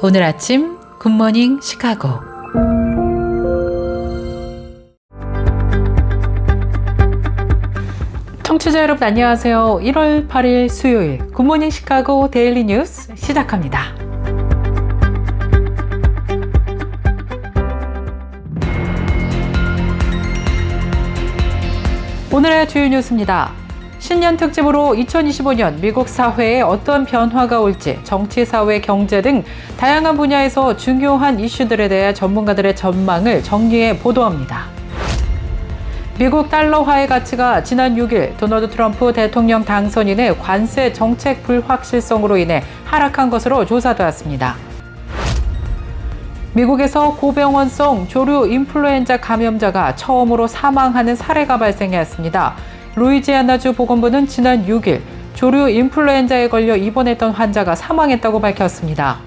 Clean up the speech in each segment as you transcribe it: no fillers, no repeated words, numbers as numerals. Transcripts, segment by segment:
오늘 아침 굿모닝 시카고. 청취자 여러분 안녕하세요. 1월 8일 수요일 굿모닝 시카고 데일리 뉴스 시작합니다. 오늘의 주요 뉴스입니다. 신년 특집으로 2025년 미국 사회에 어떤 변화가 올지 정치, 사회, 경제 등 다양한 분야에서 중요한 이슈들에 대해 전문가들의 전망을 정리해 보도합니다. 미국 달러화의 가치가 지난 6일 도널드 트럼프 대통령 당선인의 관세 정책 불확실성으로 인해 하락한 것으로 조사되었습니다. 미국에서 고병원성 조류 인플루엔자 감염자가 처음으로 사망하는 사례가 발생했습니다. 루이지애나주 보건부는 지난 6일 조류 인플루엔자에 걸려 입원했던 환자가 사망했다고 밝혔습니다.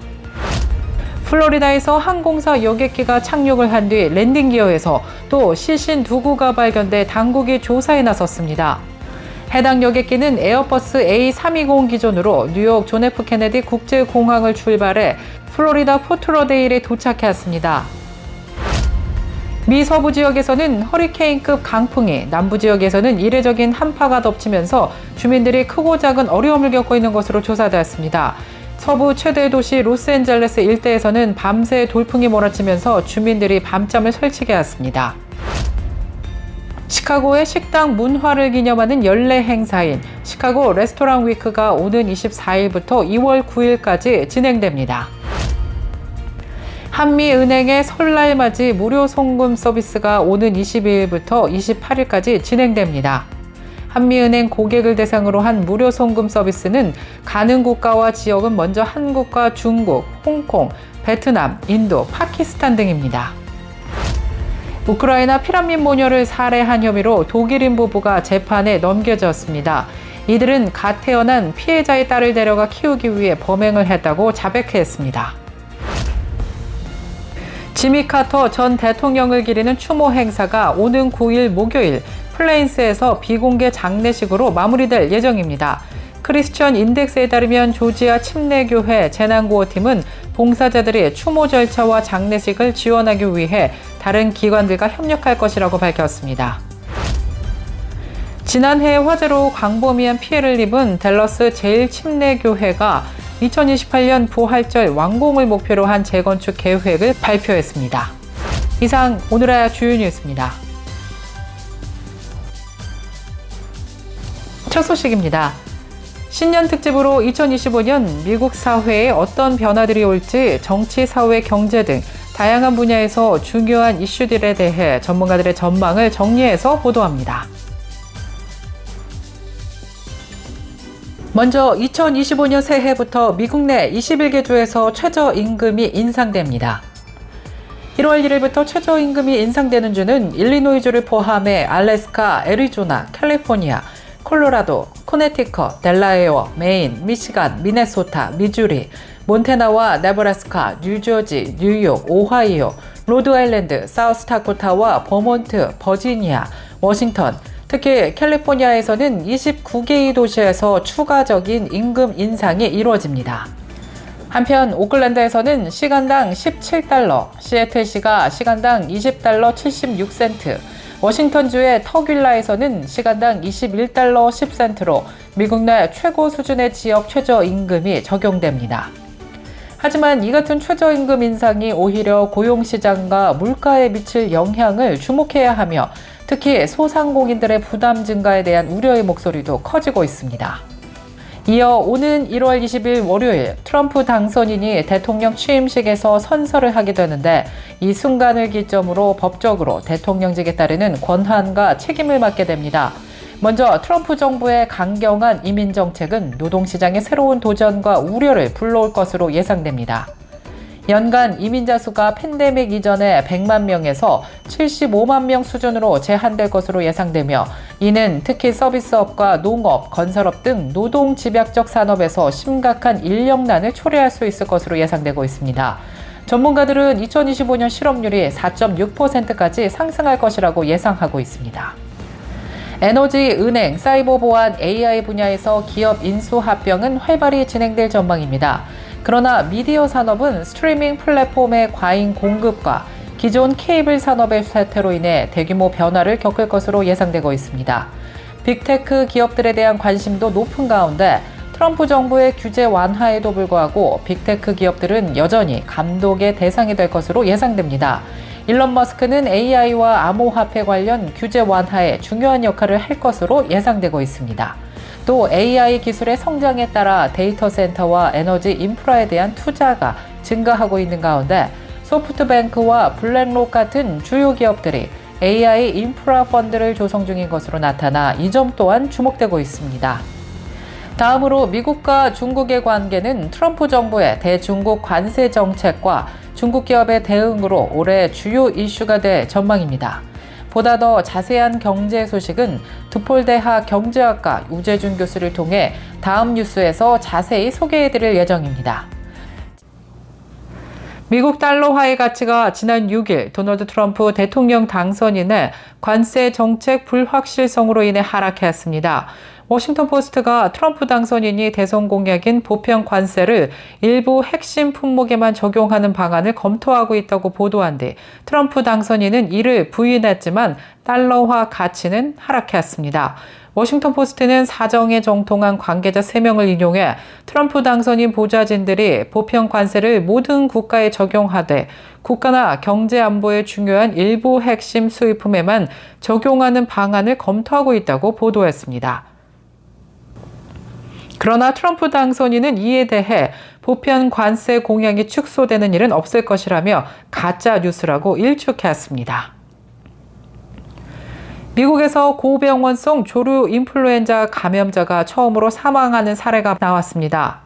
플로리다에서 항공사 여객기가 착륙을 한 뒤 랜딩 기어에서 또 시신 2구가 발견돼 당국이 조사에 나섰습니다. 해당 여객기는 에어버스 A320 기종으로 뉴욕 존 F 케네디 국제공항을 출발해 플로리다 포트로데일에 도착했습니다. 미 서부 지역에서는 허리케인급 강풍이, 남부 지역에서는 이례적인 한파가 덮치면서 주민들이 크고 작은 어려움을 겪고 있는 것으로 조사되었습니다. 서부 최대 도시 로스앤젤레스 일대에서는 밤새 돌풍이 몰아치면서 주민들이 밤잠을 설치게 했습니다. 시카고의 식당 문화를 기념하는 연례 행사인 시카고 레스토랑 위크가 오는 24일부터 2월 9일까지 진행됩니다. 한미은행의 설날 맞이 무료 송금 서비스가 오는 22일부터 28일까지 진행됩니다. 한미은행 고객을 대상으로 한 무료 송금 서비스는 가는 국가와 지역은 먼저 한국과 중국, 홍콩, 베트남, 인도, 파키스탄 등입니다. 우크라이나 피난민 모녀를 살해한 혐의로 독일인 부부가 재판에 넘겨졌습니다. 이들은 갓 태어난 피해자의 딸을 데려가 키우기 위해 범행을 했다고 자백했습니다. 지미 카터 전 대통령을 기리는 추모 행사가 오는 9일 목요일 플레인스에서 비공개 장례식으로 마무리될 예정입니다. 크리스천 인덱스에 따르면 조지아 침례교회 재난구호팀은 봉사자들이 추모 절차와 장례식을 지원하기 위해 다른 기관들과 협력할 것이라고 밝혔습니다. 지난해 화재로 광범위한 피해를 입은 댈러스 제1침례교회가 2028년 부활절 완공을 목표로 한 재건축 계획을 발표했습니다. 이상 오늘의 주요 뉴스입니다. 첫 소식입니다. 신년 특집으로 2025년 미국 사회에 어떤 변화들이 올지 정치, 사회, 경제 등 다양한 분야에서 중요한 이슈들에 대해 전문가들의 전망을 정리해서 보도합니다. 먼저 2025년 새해부터 미국 내 21개 주에서 최저임금이 인상됩니다. 1월 1일부터 최저임금이 인상되는 주는 일리노이주를 포함해 알래스카, 애리조나, 캘리포니아, 콜로라도, 코네티컷, 델라웨어, 메인, 미시간, 미네소타, 미주리, 몬태나와 네브라스카, 뉴저지, 뉴욕, 오하이오, 로드아일랜드, 사우스다코타와 버몬트, 버지니아, 워싱턴, 특히 캘리포니아에서는 29개의 도시에서 추가적인 임금 인상이 이루어집니다. 한편 오클랜드에서는 시간당 17달러, 시애틀시가 시간당 20달러 76센트, 워싱턴주의 터귤라에서는 시간당 21달러 10센트로 미국 내 최고 수준의 지역 최저임금이 적용됩니다. 하지만 이 같은 최저임금 인상이 오히려 고용시장과 물가에 미칠 영향을 주목해야 하며 특히 소상공인들의 부담 증가에 대한 우려의 목소리도 커지고 있습니다. 이어 오는 1월 20일 월요일 트럼프 당선인이 대통령 취임식에서 선서를 하게 되는데 이 순간을 기점으로 법적으로 대통령직에 따르는 권한과 책임을 맡게 됩니다. 먼저 트럼프 정부의 강경한 이민 정책은 노동시장의 새로운 도전과 우려를 불러올 것으로 예상됩니다. 연간 이민자 수가 팬데믹 이전의 100만 명에서 75만 명 수준으로 제한될 것으로 예상되며 이는 특히 서비스업과 농업, 건설업 등 노동 집약적 산업에서 심각한 인력난을 초래할 수 있을 것으로 예상되고 있습니다. 전문가들은 2025년 실업률이 4.6%까지 상승할 것이라고 예상하고 있습니다. 에너지, 은행, 사이버 보안, AI 분야에서 기업 인수 합병은 활발히 진행될 전망입니다. 그러나 미디어 산업은 스트리밍 플랫폼의 과잉 공급과 기존 케이블 산업의 쇠퇴로 인해 대규모 변화를 겪을 것으로 예상되고 있습니다. 빅테크 기업들에 대한 관심도 높은 가운데 트럼프 정부의 규제 완화에도 불구하고 빅테크 기업들은 여전히 감독의 대상이 될 것으로 예상됩니다. 일론 머스크는 AI와 암호화폐 관련 규제 완화에 중요한 역할을 할 것으로 예상되고 있습니다. 또 AI 기술의 성장에 따라 데이터 센터와 에너지 인프라에 대한 투자가 증가하고 있는 가운데 소프트뱅크와 블랙록 같은 주요 기업들이 AI 인프라 펀드를 조성 중인 것으로 나타나 이 점 또한 주목되고 있습니다. 다음으로 미국과 중국의 관계는 트럼프 정부의 대중국 관세 정책과 중국 기업의 대응으로 올해 주요 이슈가 될 전망입니다. 보다 더 자세한 경제 소식은 드폴대학 경제학과 우재준 교수를 통해 다음 뉴스에서 자세히 소개해드릴 예정입니다. 미국 달러화의 가치가 지난 6일 도널드 트럼프 대통령 당선인의 관세 정책 불확실성으로 인해 하락했습니다. 워싱턴 포스트가 트럼프 당선인이 대선 공약인 보편 관세를 일부 핵심 품목에만 적용하는 방안을 검토하고 있다고 보도한 뒤 트럼프 당선인은 이를 부인했지만 달러화 가치는 하락했습니다. 워싱턴 포스트는 사정에 정통한 관계자 3명을 인용해 트럼프 당선인 보좌진들이 보편 관세를 모든 국가에 적용하되 국가나 경제 안보에 중요한 일부 핵심 수입품에만 적용하는 방안을 검토하고 있다고 보도했습니다. 그러나 트럼프 당선인은 이에 대해 보편 관세 공약이 축소되는 일은 없을 것이라며 가짜 뉴스라고 일축했습니다. 미국에서 고병원성 조류 인플루엔자 감염자가 처음으로 사망하는 사례가 나왔습니다.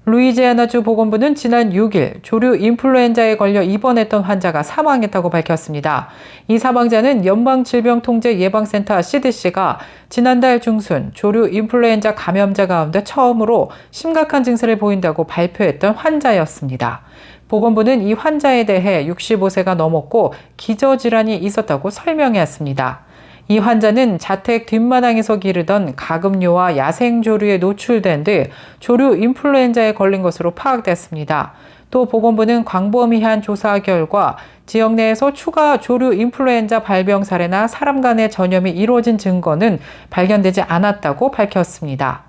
루이지애나주 보건부는 지난 6일 조류 인플루엔자에 걸려 입원했던 환자가 사망했다고 밝혔습니다. 이 사망자는 연방질병통제예방센터 CDC가 지난달 중순 조류 인플루엔자 감염자 가운데 처음으로 심각한 증세를 보인다고 발표했던 환자였습니다. 보건부는 이 환자에 대해 65세가 넘었고 기저질환이 있었다고 설명했습니다. 이 환자는 자택 뒷마당에서 기르던 가금류와 야생조류에 노출된 뒤 조류 인플루엔자에 걸린 것으로 파악됐습니다. 또 보건부는 광범위한 조사 결과 지역 내에서 추가 조류 인플루엔자 발병 사례나 사람 간의 전염이 이루어진 증거는 발견되지 않았다고 밝혔습니다.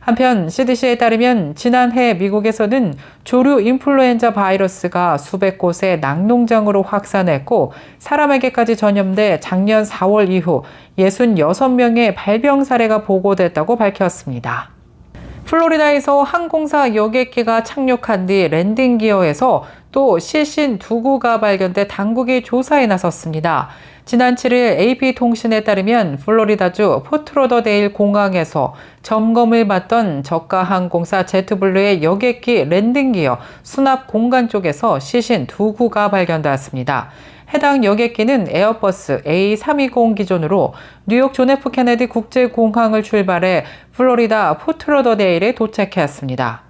한편 CDC에 따르면 지난해 미국에서는 조류 인플루엔자 바이러스가 수백 곳의 낙농장으로 확산했고 사람에게까지 전염돼 작년 4월 이후 66명의 발병 사례가 보고됐다고 밝혔습니다. 플로리다에서 항공사 여객기가 착륙한 뒤 랜딩 기어에서 또 시신 2구가 발견돼 당국이 조사에 나섰습니다. 지난 7일 AP통신에 따르면 플로리다주 포트로더데일 공항에서 점검을 받던 저가 항공사 제트블루의 여객기 랜딩기어 수납 공간 쪽에서 시신 2구가 발견되었습니다. 해당 여객기는 에어버스 A320 기종으로 뉴욕 존 F 케네디 국제공항을 출발해 플로리다 포트로더데일에 도착했습니다.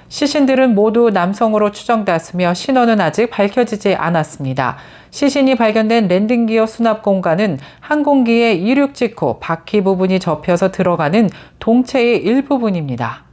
시신들은 모두 남성으로 추정되었으며 신원은 아직 밝혀지지 않았습니다. 시신이 발견된 랜딩기어 수납 공간은 항공기의 이륙 직후 바퀴 부분이 접혀서 들어가는 동체의 일부분입니다.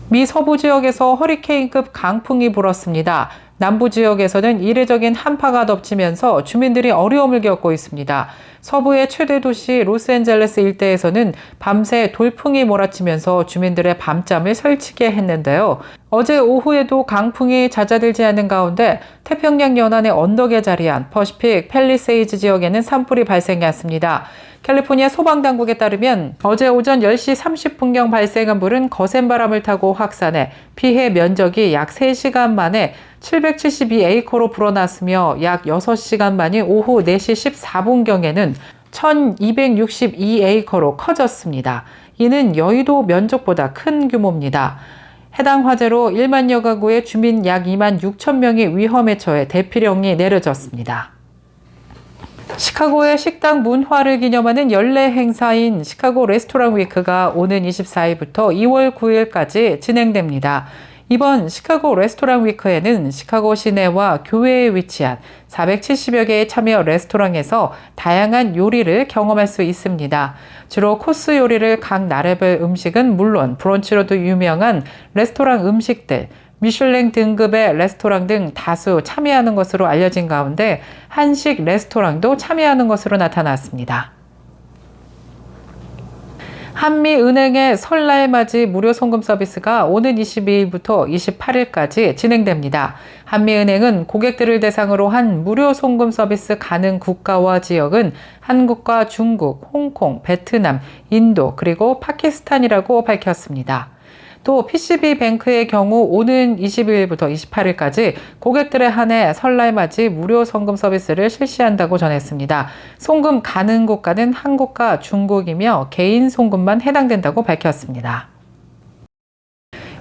미 서부 지역에서 허리케인급 강풍이 불었습니다. 남부 지역에서는 이례적인 한파가 덮치면서 주민들이 어려움을 겪고 있습니다. 서부의 최대 도시 로스앤젤레스 일대에서는 밤새 돌풍이 몰아치면서 주민들의 밤잠을 설치게 했는데요. 어제 오후에도 강풍이 잦아들지 않는 가운데 태평양 연안의 언덕에 자리한 퍼시픽 팰리세이즈 지역에는 산불이 발생했습니다. 캘리포니아 소방당국에 따르면 어제 오전 10시 30분경 발생한 불은 거센 바람을 타고 확산해 피해 면적이 약 3시간 만에 772에이커로 불어났으며 약 6시간 만인 오후 4시 14분경에는 1262에이커로 커졌습니다. 이는 여의도 면적보다 큰 규모입니다. 해당 화재로 1만여 가구의 주민 약 2만 6천 명이 위험에 처해 대피령이 내려졌습니다. 시카고의 식당 문화를 기념하는 연례 행사인 시카고 레스토랑 위크가 오는 24일부터 2월 9일까지 진행됩니다. 이번 시카고 레스토랑 위크에는 시카고 시내와 교외에 위치한 470여 개의 참여 레스토랑에서 다양한 요리를 경험할 수 있습니다. 주로 코스 요리를 각 나라별 음식은 물론 브런치로도 유명한 레스토랑 음식들, 미슐랭 등급의 레스토랑 등 다수 참여하는 것으로 알려진 가운데 한식 레스토랑도 참여하는 것으로 나타났습니다. 한미은행의 설날 맞이 무료 송금 서비스가 오는 22일부터 28일까지 진행됩니다. 한미은행은 고객들을 대상으로 한 무료 송금 서비스 가능 국가와 지역은 한국과 중국, 홍콩, 베트남, 인도, 그리고 파키스탄이라고 밝혔습니다. 또 PCB뱅크의 경우 오는 22일부터 28일까지 고객들에 한해 설날 맞이 무료 송금 서비스를 실시한다고 전했습니다. 송금 가능 국가는 한국과 중국이며 개인 송금만 해당된다고 밝혔습니다.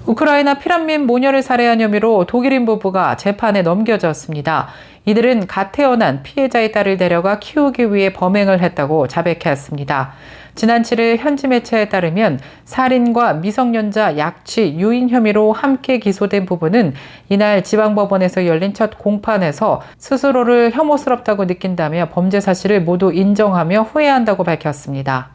우크라이나 피난민 모녀를 살해한 혐의로 독일인 부부가 재판에 넘겨졌습니다. 이들은 갓 태어난 피해자의 딸을 데려가 키우기 위해 범행을 했다고 자백했습니다. 지난 7일 현지 매체에 따르면 살인과 미성년자 약취, 유인 혐의로 함께 기소된 부부는 이날 지방법원에서 열린 첫 공판에서 스스로를 혐오스럽다고 느낀다며 범죄 사실을 모두 인정하며 후회한다고 밝혔습니다.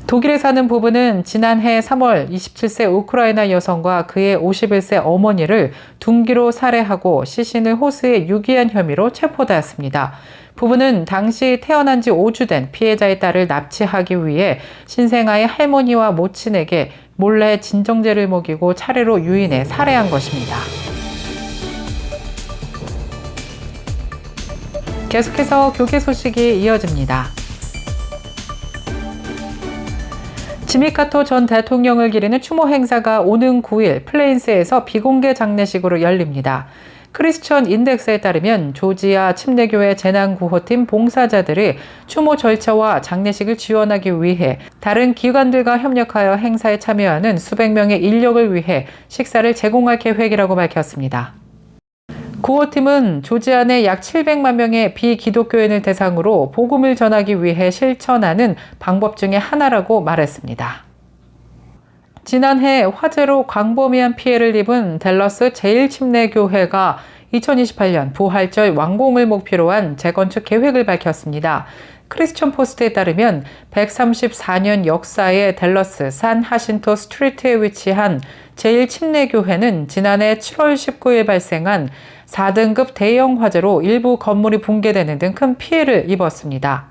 독일에 사는 부부는 지난해 3월 27세 우크라이나 여성과 그의 51세 어머니를 둔기로 살해하고 시신을 호수에 유기한 혐의로 체포되었습니다. 부부는 당시 태어난 지 5주 된 피해자의 딸을 납치하기 위해 신생아의 할머니와 모친에게 몰래 진정제를 먹이고 차례로 유인해 살해한 것입니다. 계속해서 교계 소식이 이어집니다. 지미 카터 전 대통령을 기리는 추모 행사가 오는 9일 플레인스에서 비공개 장례식으로 열립니다. 크리스천 인덱스에 따르면 조지아 침례교회 재난구호팀 봉사자들이 추모 절차와 장례식을 지원하기 위해 다른 기관들과 협력하여 행사에 참여하는 수백 명의 인력을 위해 식사를 제공할 계획이라고 밝혔습니다. 구호팀은 조지아 내 약 700만 명의 비기독교인을 대상으로 복음을 전하기 위해 실천하는 방법 중에 하나라고 말했습니다. 지난해 화재로 광범위한 피해를 입은 댈러스 제1침례교회가 2028년 부활절 완공을 목표로 한 재건축 계획을 밝혔습니다. 크리스천 포스트에 따르면 134년 역사의 댈러스 산 하신토 스트리트에 위치한 제1침례교회는 지난해 7월 19일 발생한 4등급 대형 화재로 일부 건물이 붕괴되는 등 큰 피해를 입었습니다.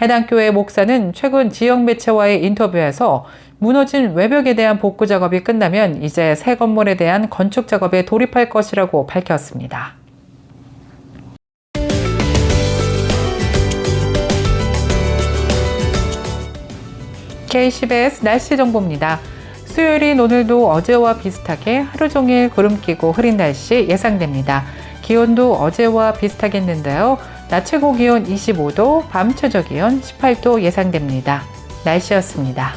해당 교회 목사는 최근 지역 매체와의 인터뷰에서 무너진 외벽에 대한 복구 작업이 끝나면 이제 새 건물에 대한 건축 작업에 돌입할 것이라고 밝혔습니다. KCBS 날씨 정보입니다. 수요일인 오늘도 어제와 비슷하게 하루 종일 구름 끼고 흐린 날씨 예상됩니다. 기온도 어제와 비슷하겠는데요. 낮 최고 기온 25도, 밤 최저 기온 18도 예상됩니다. 날씨였습니다.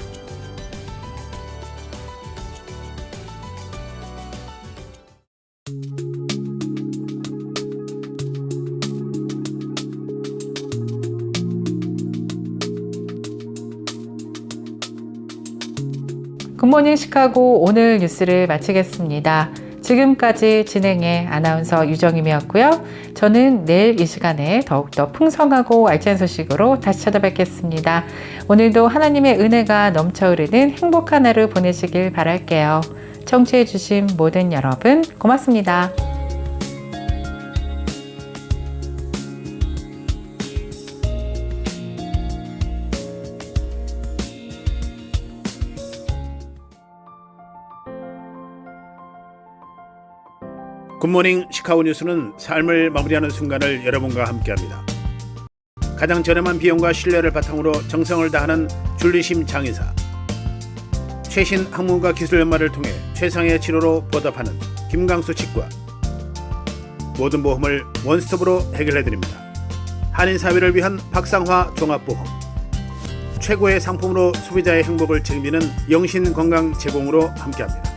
굿모닝 시카고 오늘 뉴스를 마치겠습니다. 지금까지 진행의 아나운서 유정임이었고요. 저는 내일 이 시간에 더욱더 풍성하고 알찬 소식으로 다시 찾아뵙겠습니다. 오늘도 하나님의 은혜가 넘쳐 흐르는 행복한 하루 보내시길 바랄게요. 청취해주신 모든 여러분 고맙습니다. 굿모닝 시카고 뉴스는 삶을 마무리하는 순간을 여러분과 함께합니다. 가장 저렴한 비용과 신뢰를 바탕으로 정성을 다하는 줄리심 장의사, 최신 학문과 기술 연마를 통해 최상의 치료로 보답하는 김강수 치과, 모든 보험을 원스톱으로 해결해드립니다. 한인사회를 위한 박상화 종합보험, 최고의 상품으로 소비자의 행복을 책임지는 영신건강 제공으로 함께합니다.